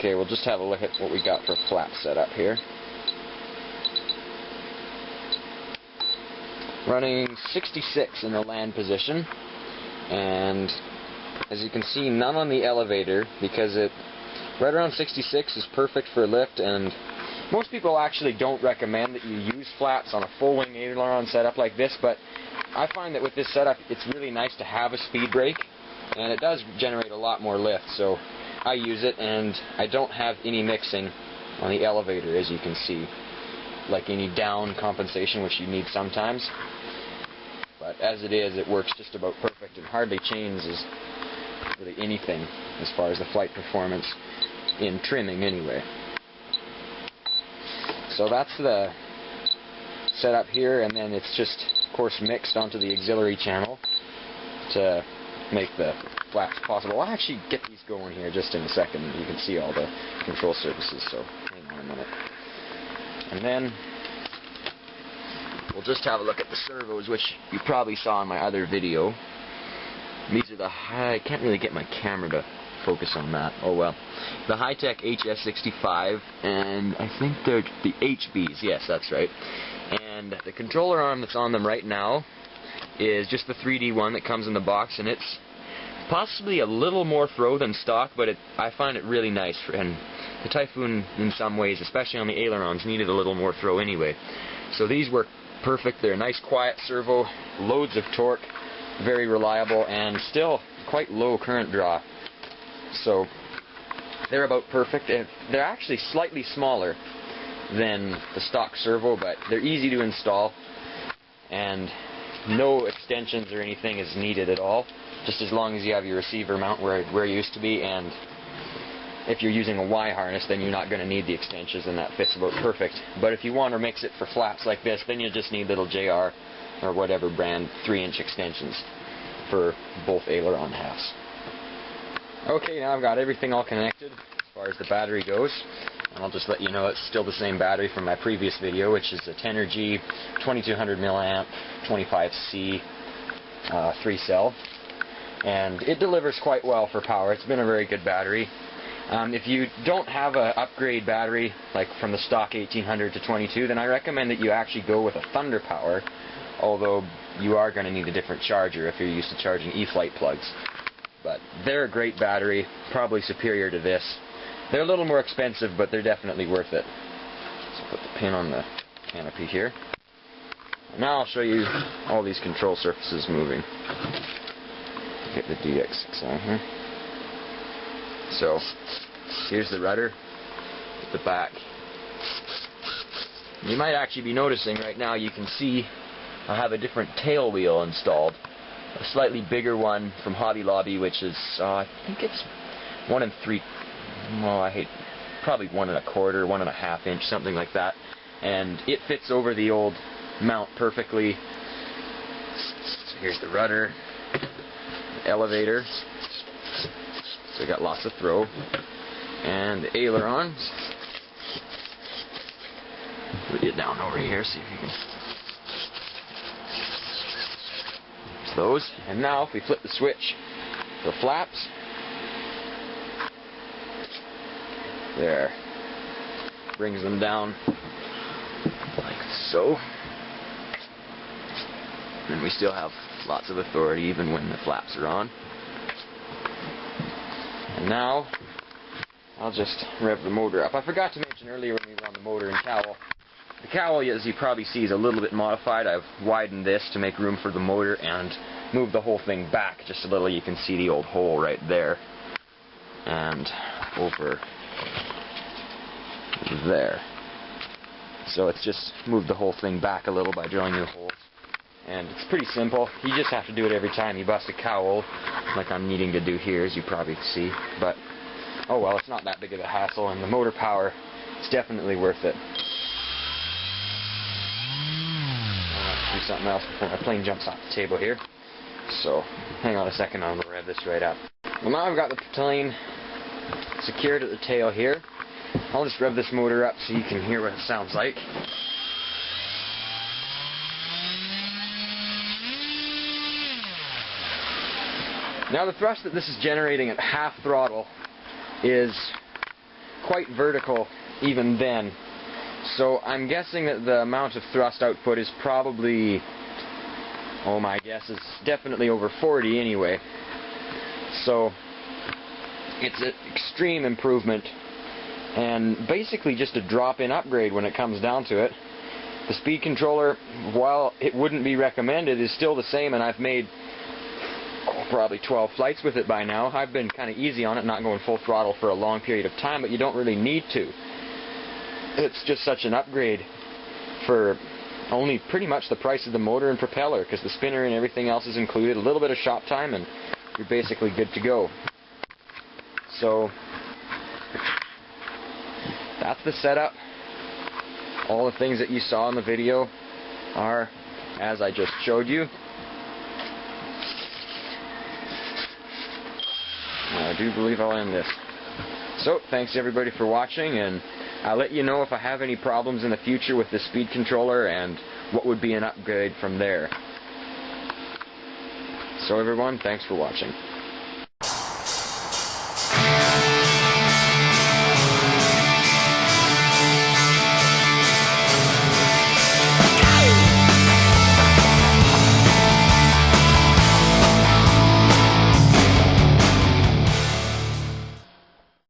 Okay, we'll just have a look at what we got for flap setup here. Running 66 in the land position, and as you can see, none on the elevator, because right around 66 is perfect for lift, and most people actually don't recommend that you use flaps on a full wing aileron setup like this, but I find that with this setup it's really nice to have a speed brake, and it does generate a lot more lift, so I use it, and I don't have any mixing on the elevator, as you can see, like any down compensation, which you need sometimes. But as it is, it works just about perfect and hardly changes really anything as far as the flight performance in trimming anyway. So that's the setup here, and then it's just, of course, mixed onto the auxiliary channel to make the flaps possible. I'll actually get these going here just in a second. You can see all the control surfaces, so hang on a minute. And then we'll just have a look at the servos, which you probably saw in my other video. These are the I can't really get my camera to focus on that. Oh well. The high-tech HS65, and I think they're the HBs. Yes, that's right. And the controller arm that's on them right now is just the 3D one that comes in the box, and it's possibly a little more throw than stock, but I find it really nice. And the Typhoon, in some ways, especially on the ailerons, needed a little more throw anyway. So these work perfect. They're a nice, quiet servo, loads of torque, very reliable, and still quite low current draw. So they're about perfect. They're actually slightly smaller than the stock servo, but they're easy to install, and no extensions or anything is needed at all, just as long as you have your receiver mount where it used to be. And if you're using a Y harness, then you're not going to need the extensions, and that fits about perfect. But if you want to mix it for flaps like this, then you just need little JR or whatever brand 3-inch extensions for both aileron halves. Okay, now I've got everything all connected as far as the battery goes. And I'll just let you know it's still the same battery from my previous video, which is a Tenergy 2200 milliamp 25C 3-cell. And it delivers quite well for power. It's been a very good battery. If you don't have an upgrade battery, like from the stock 1800 to 22, then I recommend that you actually go with a Thunder Power, although you are going to need a different charger if you're used to charging E-flite plugs. But they're a great battery, probably superior to this. They're a little more expensive, but they're definitely worth it. So put the pin on the canopy here. Now I'll show you all these control surfaces moving. Get the DX6 on here. So here's the rudder at the back. You might actually be noticing right now, you can see I have a different tail wheel installed. A slightly bigger one from Hobby Lobby, which is, I think it's 1 3, well, probably 1 1/4, 1 1/2 inch, something like that. And it fits over the old mount perfectly. So here's the rudder, the elevator. So we got lots of throw. And the ailerons. Put it down over here, see if you can. Those. And now if we flip the switch for flaps, there, brings them down like so, and we still have lots of authority even when the flaps are on. And now I'll just rev the motor up. I forgot to mention earlier when we were on the motor and cowl, the cowl, as you probably see, is a little bit modified. I've widened this to make room for the motor and moved the whole thing back just a little. You can see the old hole right there. And over there. So it's just moved the whole thing back a little by drilling new holes. And it's pretty simple. You just have to do it every time you bust a cowl, like I'm needing to do here, as you probably see. But, oh well, it's not that big of a hassle, and the motor power is definitely worth it. Do something else before my plane jumps off the table here. So, hang on a second, I'm going to rev this right up. Well, now I've got the plane secured at the tail here. I'll just rev this motor up so you can hear what it sounds like. Now the thrust that this is generating at half throttle is quite vertical even then. So I'm guessing that the amount of thrust output is probably, oh my guess is definitely over 40 anyway. So it's an extreme improvement and basically just a drop-in upgrade when it comes down to it. The speed controller, while it wouldn't be recommended, is still the same, and I've made probably 12 flights with it by now. I've been kind of easy on it, not going full throttle for a long period of time, but you don't really need to. It's just such an upgrade for only pretty much the price of the motor and propeller, because the spinner and everything else is included, a little bit of shop time, and you're basically good to go. So that's the setup. All the things that you saw in the video are as I just showed you. I do believe I'll end this. So, thanks everybody for watching, and I'll let you know if I have any problems in the future with the speed controller and what would be an upgrade from there. So everyone, thanks for watching.